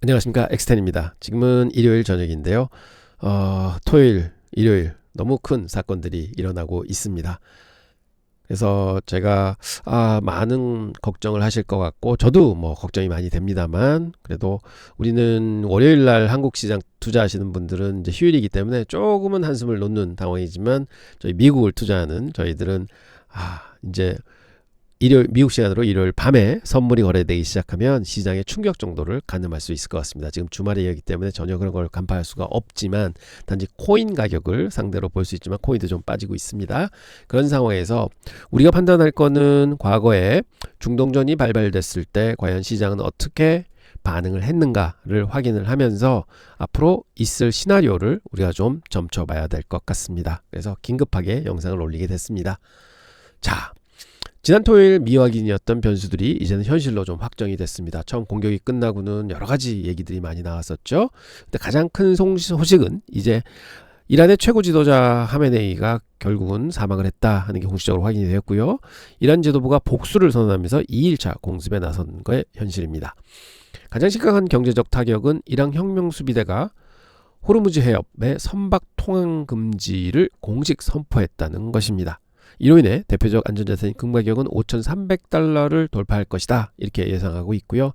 안녕하십니까, 엑스텐입니다. 지금은 일요일 저녁인데요. 토요일, 일요일 너무 큰 사건들이 일어나고 있습니다. 그래서 제가 많은 걱정을 하실 것 같고 저도 뭐 걱정이 많이 됩니다만, 그래도 우리는 월요일 날 한국 시장 투자하시는 분들은 이제 휴일이기 때문에 조금은 한숨을 놓는 상황이지만, 저희 미국을 투자하는 저희들은 이제 일요일, 미국 시간으로 일요일 밤에 선물이 거래되기 시작하면 시장의 충격 정도를 가늠할 수 있을 것 같습니다. 지금 주말이기 때문에 전혀 그런 걸 간파할 수가 없지만, 단지 코인 가격을 상대로 볼 수 있지만 코인도 좀 빠지고 있습니다. 그런 상황에서 우리가 판단할 거는 과거에 중동전이 발발됐을 때 과연 시장은 어떻게 반응을 했는가를 확인을 하면서 앞으로 있을 시나리오를 우리가 좀 점쳐봐야 될 것 같습니다. 그래서 긴급하게 영상을 올리게 됐습니다. 자, 지난 토요일 미확인이었던 변수들이 이제는 현실로 좀 확정이 됐습니다. 처음 공격이 끝나고는 여러 가지 얘기들이 많이 나왔었죠. 근데 가장 큰 소식은 이제 이란의 최고 지도자 하메네이가 결국은 사망을 했다 하는 게 공식적으로 확인이 되었고요. 이란 지도부가 복수를 선언하면서 2일차 공습에 나선 거의 현실입니다. 가장 심각한 경제적 타격은 이란 혁명수비대가 호르무즈 해협의 선박 통항 금지를 공식 선포했다는 것입니다. 이로 인해 대표적 안전자산인 금가격은 5,300달러를 돌파할 것이다, 이렇게 예상하고 있고요.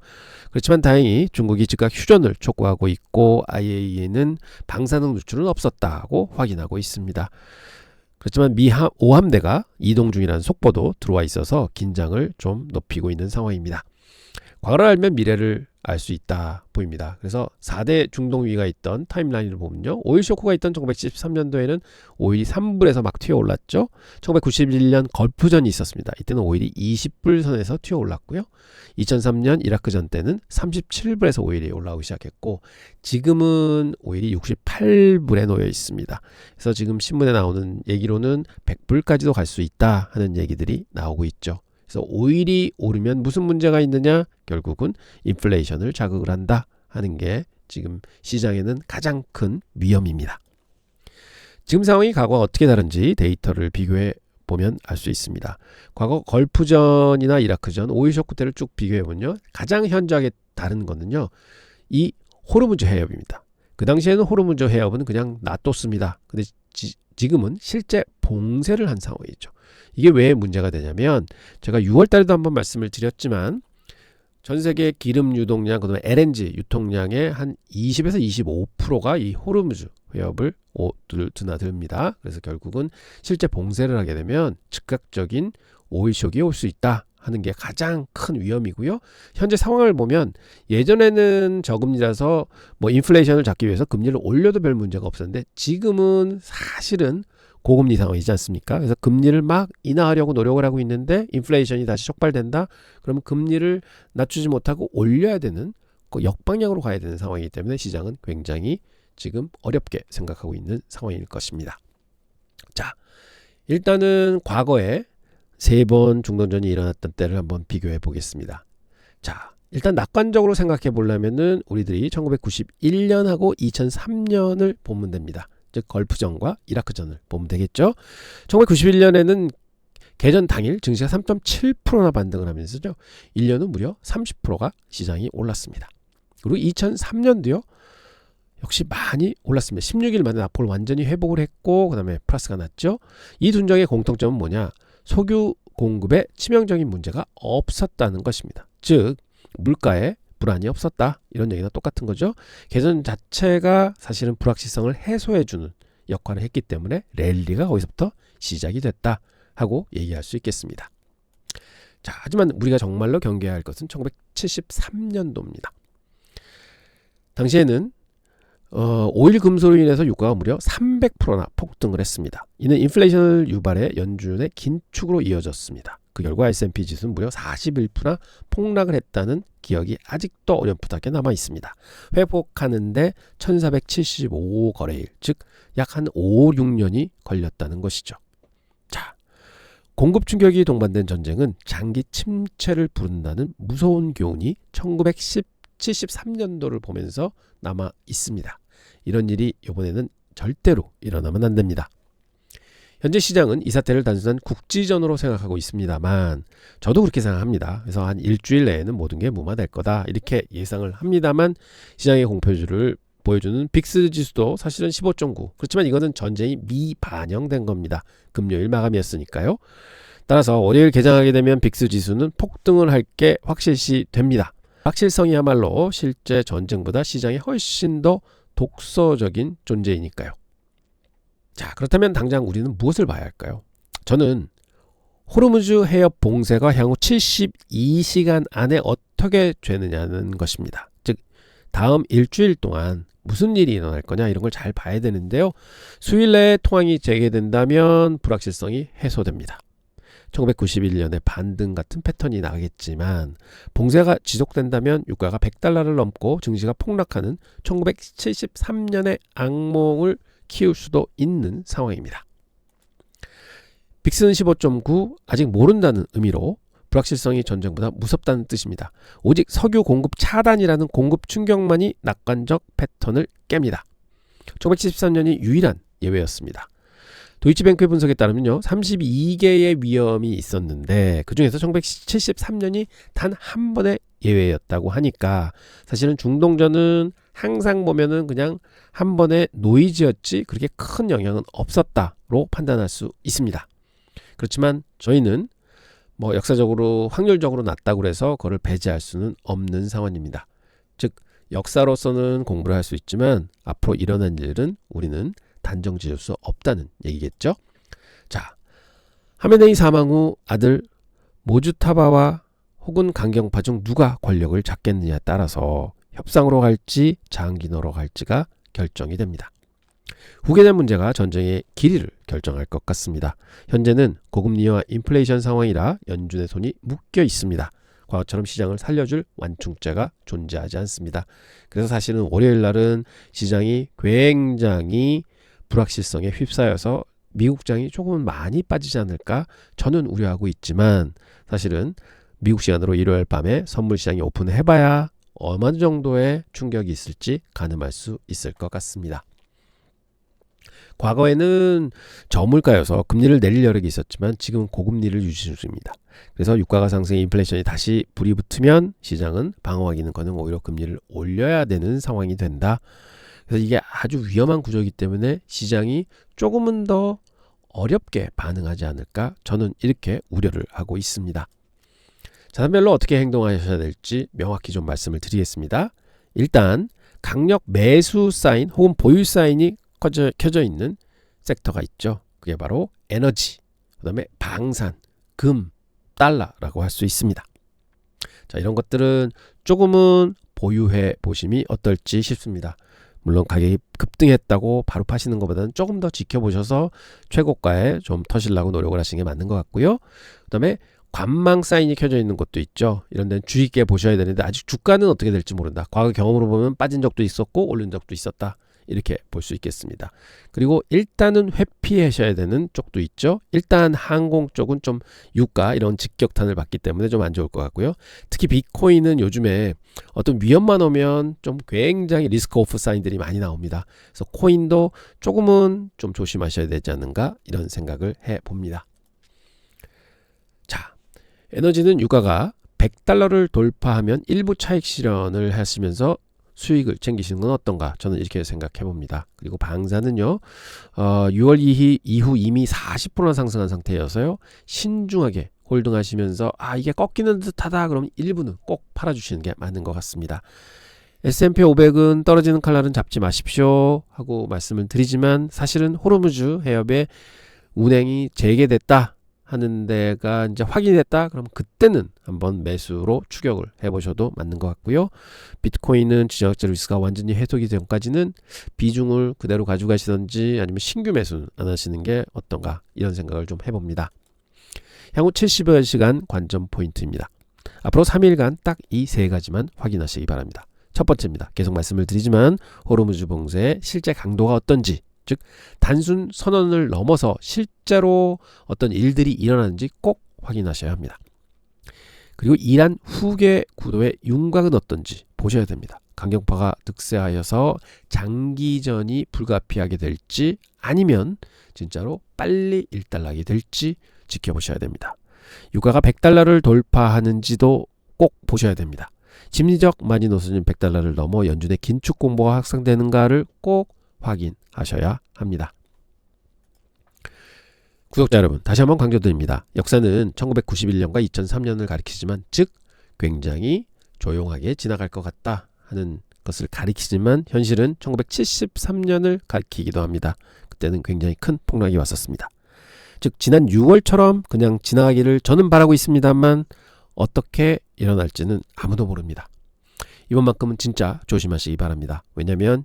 그렇지만 다행히 중국이 즉각 휴전을 촉구하고 있고 IAEA는 방사능 누출은 없었다고 확인하고 있습니다. 그렇지만 미 5함대가 이동 중이라는 속보도 들어와 있어서 긴장을 좀 높이고 있는 상황입니다. 과거를 알면 미래를 알 수 있다 보입니다. 그래서 4대 중동 위기가 있던 타임라인을 보면요, 오일 쇼크가 있던 1973년도에는 오일이 3불에서 막 튀어올랐죠. 1991년 걸프전이 있었습니다. 이때는 오일이 20불 선에서 튀어올랐고요. 2003년 이라크전 때는 37불에서 오일이 올라오기 시작했고, 지금은 오일이 68불에 놓여 있습니다. 그래서 지금 신문에 나오는 얘기로는 100불까지도 갈 수 있다 하는 얘기들이 나오고 있죠. 그래서 오일이 오르면 무슨 문제가 있느냐? 결국은 인플레이션을 자극을 한다 하는 게 지금 시장에는 가장 큰 위험입니다. 지금 상황이 과거와 어떻게 다른지 데이터를 비교해 보면 알 수 있습니다. 과거 걸프전이나 이라크전, 오일 쇼크 때를 쭉 비교해 보면요, 가장 현저하게 다른 거는요, 이 호르무즈 해협입니다. 그 당시에는 호르무즈 해협은 그냥 놔뒀습니다. 근데 지금은 실제 봉쇄를 한 상황이죠. 이게 왜 문제가 되냐면, 제가 6월 달에도 한번 말씀을 드렸지만, 전 세계 기름 유동량, 그다음에 LNG 유통량의 한 20에서 25%가 이 호르무즈 해협을 드나듭니다. 그래서 결국은 실제 봉쇄를 하게 되면 즉각적인 오일 쇼크가 올 수 있다 하는 게 가장 큰 위험이고요. 현재 상황을 보면 예전에는 저금리라서 뭐 인플레이션을 잡기 위해서 금리를 올려도 별 문제가 없었는데, 지금은 사실은 고금리 상황이지 않습니까? 그래서 금리를 막 인하하려고 노력을 하고 있는데 인플레이션이 다시 촉발된다? 그러면 금리를 낮추지 못하고 올려야 되는, 그 역방향으로 가야 되는 상황이기 때문에 시장은 굉장히 지금 어렵게 생각하고 있는 상황일 것입니다. 자, 일단은 과거에 3번 중동전이 일어났던 때를 한번 비교해 보겠습니다. 자, 일단 낙관적으로 생각해 보려면은 우리들이 1991년하고 2003년을 보면 됩니다. 즉 걸프전과 이라크전을 보면 되겠죠. 1991년에는 개전 당일 증시가 3.7%나 반등을 하면서죠, 1년은 무려 30%가 시장이 올랐습니다. 그리고 2003년도요, 역시 많이 올랐습니다. 16일 만에 나폴 완전히 회복을 했고, 그 다음에 플러스가 났죠. 이 둔정의 공통점은 뭐냐? 석유 공급에 치명적인 문제가 없었다는 것입니다. 즉 물가에 불안이 없었다, 이런 얘기나 똑같은 거죠. 개전 자체가 사실은 불확실성을 해소해주는 역할을 했기 때문에 랠리가 거기서부터 시작이 됐다 하고 얘기할 수 있겠습니다. 자, 하지만 우리가 정말로 경계해야 할 것은 1973년도입니다. 당시에는 오일 금소로 인해서 유가가 무려 300%나 폭등을 했습니다. 이는 인플레이션을 유발해 연준의 긴축으로 이어졌습니다. 그 결과 S&P 지수는 무려 41%나 폭락을 했다는 기억이 아직도 어렴풋하게 남아 있습니다. 회복하는데 1475 거래일, 즉 약 한 5, 6년이 걸렸다는 것이죠. 자, 공급 충격이 동반된 전쟁은 장기 침체를 부른다는 무서운 교훈이 1973년도를 보면서 남아 있습니다. 이런 일이 이번에는 절대로 일어나면 안 됩니다. 현재 시장은 이 사태를 단순한 국지전으로 생각하고 있습니다만 저도 그렇게 생각합니다. 그래서 한 일주일 내에는 모든 게 무마될 거다 이렇게 예상을 합니다만 시장의 공표주를 보여주는 빅스 지수도 사실은 15.9. 그렇지만 이거는 전쟁이 미반영된 겁니다. 금요일 마감이었으니까요. 따라서 월요일 개장하게 되면 빅스 지수는 폭등을 할 게 확실시 됩니다. 확실성이야말로 실제 전쟁보다 시장에 훨씬 더 독서적인 존재이니까요. 자, 그렇다면 당장 우리는 무엇을 봐야 할까요? 저는 호르무즈 해협 봉쇄가 향후 72시간 안에 어떻게 되느냐는 것입니다. 즉 다음 일주일 동안 무슨 일이 일어날 거냐 이런 걸 잘 봐야 되는데요. 수요일 내에 통항이 재개된다면 불확실성이 해소됩니다. 1991년에 반등 같은 패턴이 나겠지만 봉쇄가 지속된다면 유가가 100달러를 넘고 증시가 폭락하는 1973년의 악몽을 키울 수도 있는 상황입니다. 빅스는 15.9 아직 모른다는 의미로 불확실성이 전쟁보다 무섭다는 뜻입니다. 오직 석유 공급 차단이라는 공급 충격만이 낙관적 패턴을 깹니다. 1973년이 유일한 예외였습니다. 도이치뱅크의 분석에 따르면요, 32개의 위험이 있었는데 그 중에서 1973년이 단 한 번의 예외였다고 하니까 사실은 중동전은 항상 보면은 그냥 한 번의 노이즈였지 그렇게 큰 영향은 없었다로 판단할 수 있습니다. 그렇지만 저희는 역사적으로 확률적으로 낮다고 해서 그걸 배제할 수는 없는 상황입니다. 즉 역사로서는 공부를 할 수 있지만 앞으로 일어난 일은 우리는 단정 지을 수 없다는 얘기겠죠. 자, 하메네이 사망 후 아들 모주타바와 혹은 강경파 중 누가 권력을 잡겠느냐에 따라서 협상으로 갈지 장기노로 갈지가 결정이 됩니다. 후계자 문제가 전쟁의 길이를 결정할 것 같습니다. 현재는 고금리와 인플레이션 상황이라 연준의 손이 묶여 있습니다. 과거처럼 시장을 살려줄 완충제가 존재하지 않습니다. 그래서 사실은 월요일 날은 시장이 굉장히 불확실성에 휩싸여서 미국장이 조금 많이 빠지지 않을까 저는 우려하고 있지만 사실은 미국 시간으로 일요일 밤에 선물 시장이 오픈해봐야 어느 정도의 충격이 있을지 가늠할 수 있을 것 같습니다. 과거에는 저물가여서 금리를 내릴 여력이 있었지만 지금은 고금리를 유지 중입니다. 그래서 유가가 상승해 인플레이션이 다시 불이 붙으면 시장은 방어하기는커녕 오히려 금리를 올려야 되는 상황이 된다. 그래서 이게 아주 위험한 구조이기 때문에 시장이 조금은 더 어렵게 반응하지 않을까 저는 이렇게 우려를 하고 있습니다. 자산별로 어떻게 행동하셔야 될지 명확히 좀 말씀을 드리겠습니다. 일단 강력 매수 사인 혹은 보유 사인이 켜져 있는 섹터가 있죠. 그게 바로 에너지, 그 다음에 방산, 금, 달러라고 할 수 있습니다. 자, 이런 것들은 조금은 보유해 보심이 어떨지 싶습니다. 물론 가격이 급등했다고 바로 파시는 것보다는 조금 더 지켜보셔서 최고가에 좀 터시려고 노력을 하시는 게 맞는 것 같고요. 그 다음에 관망 사인이 켜져 있는 곳도 있죠. 이런 데는 주의 있게 보셔야 되는데 아직 주가는 어떻게 될지 모른다. 과거 경험으로 보면 빠진 적도 있었고 오른 적도 있었다. 이렇게 볼 수 있겠습니다. 그리고 일단은 회피하셔야 되는 쪽도 있죠. 일단 항공 쪽은 좀 유가 이런 직격탄을 받기 때문에 좀 안 좋을 것 같고요. 특히 비트코인은 요즘에 어떤 위험만 오면 좀 굉장히 리스크 오프 사인들이 많이 나옵니다. 그래서 코인도 조금은 좀 조심하셔야 되지 않는가 이런 생각을 해봅니다. 자, 에너지는 유가가 100달러를 돌파하면 일부 차익 실현을 하시면서 수익을 챙기시는 건 어떤가 저는 이렇게 생각해 봅니다. 그리고 방사는요 6월 이후 이미 40%나 상승한 상태여서요 신중하게 홀딩하시면서 이게 꺾이는 듯하다 그러면 일부는 꼭 팔아주시는 게 맞는 것 같습니다. S&P 500은 떨어지는 칼날은 잡지 마십시오 하고 말씀을 드리지만 사실은 호르무즈 해협의 운행이 재개됐다 하는 데가 이제 확인됐다 그럼 그때는 한번 매수로 추격을 해보셔도 맞는 것 같고요. 비트코인은 지정학적 리스크가 완전히 해소되기 전까지는 비중을 그대로 가져가시던지 아니면 신규 매수는 안 하시는 게 어떤가 이런 생각을 좀 해봅니다. 향후 70여 시간 관점 포인트입니다. 앞으로 3일간 딱 이 세 가지만 확인하시기 바랍니다. 첫 번째입니다. 계속 말씀을 드리지만 호르무즈 봉쇄의 실제 강도가 어떤지 즉 단순 선언을 넘어서 실제로 어떤 일들이 일어나는지 꼭 확인하셔야 합니다. 그리고 이란 후계 구도의 윤곽은 어떤지 보셔야 됩니다. 강경파가 득세하여서 장기전이 불가피하게 될지 아니면 진짜로 빨리 일단락이 될지 지켜보셔야 됩니다. 유가가 100달러를 돌파하는지도 꼭 보셔야 됩니다. 심리적 마지노선인 100달러를 넘어 연준의 긴축 공보가 확산되는가를 꼭 확인하셔야 합니다. 구독자 여러분, 다시 한번 강조드립니다. 역사는 1991년과 2003년을 가리키지만, 즉 굉장히 조용하게 지나갈 것 같다 하는 것을 가리키지만 현실은 1973년을 가리키기도 합니다. 그때는 굉장히 큰 폭락이 왔었습니다. 즉 지난 6월처럼 그냥 지나가기를 저는 바라고 있습니다만 어떻게 일어날지는 아무도 모릅니다. 이번만큼은 진짜 조심하시기 바랍니다. 왜냐하면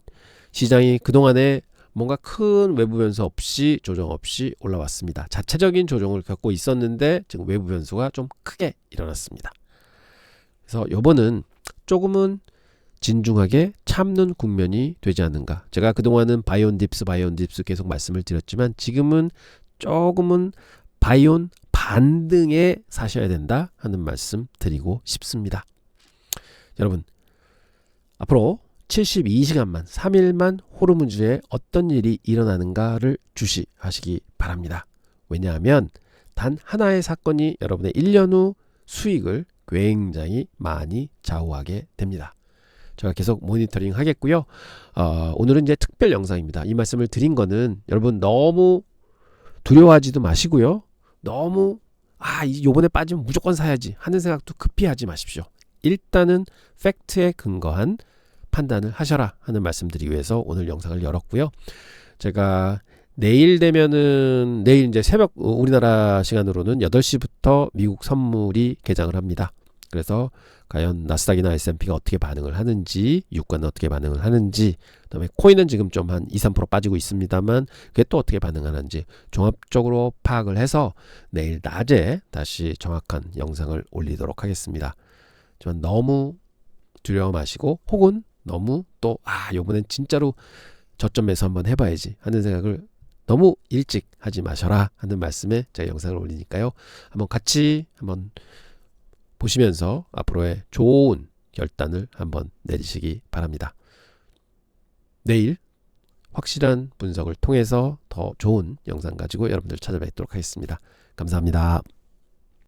시장이 그동안에 뭔가 큰 외부 변수 없이 조정 없이 올라왔습니다. 자체적인 조정을 겪고 있었는데 지금 외부 변수가 좀 크게 일어났습니다. 그래서 이번은 조금은 진중하게 참는 국면이 되지 않는가. 제가 그동안은 바이온 딥스 계속 말씀을 드렸지만 지금은 조금은 바이온 반등에 사셔야 된다 하는 말씀 드리고 싶습니다. 여러분, 앞으로 72시간만 3일만 호르무즈에 어떤 일이 일어나는가를 주시하시기 바랍니다. 왜냐하면 단 하나의 사건이 여러분의 1년 후 수익을 굉장히 많이 좌우하게 됩니다. 제가 계속 모니터링 하겠고요. 오늘은 이제 특별 영상입니다. 이 말씀을 드린 거는 여러분 너무 두려워하지도 마시고요. 너무 요번에 빠지면 무조건 사야지 하는 생각도 급히 하지 마십시오. 일단은 팩트에 근거한 판단을 하셔라 하는 말씀드리기 위해서 오늘 영상을 열었고요. 제가 내일 되면은 내일 이제 새벽 우리나라 시간으로는 8시부터 미국 선물이 개장을 합니다. 그래서 과연 나스닥이나 S&P가 어떻게 반응을 하는지, 유가는 어떻게 반응을 하는지, 그다음에 코인은 지금 좀 한 2~3% 빠지고 있습니다만 그게 또 어떻게 반응하는지 종합적으로 파악을 해서 내일 낮에 다시 정확한 영상을 올리도록 하겠습니다. 하지만 너무 두려워 마시고 혹은 너무 또 요번엔 진짜로 저점에서 한번 해봐야지 하는 생각을 너무 일찍 하지 마셔라 하는 말씀에 제가 영상을 올리니까요. 한번 같이 한번 보시면서 앞으로의 좋은 결단을 한번 내리시기 바랍니다. 내일 확실한 분석을 통해서 더 좋은 영상 가지고 여러분들 찾아뵙도록 하겠습니다. 감사합니다.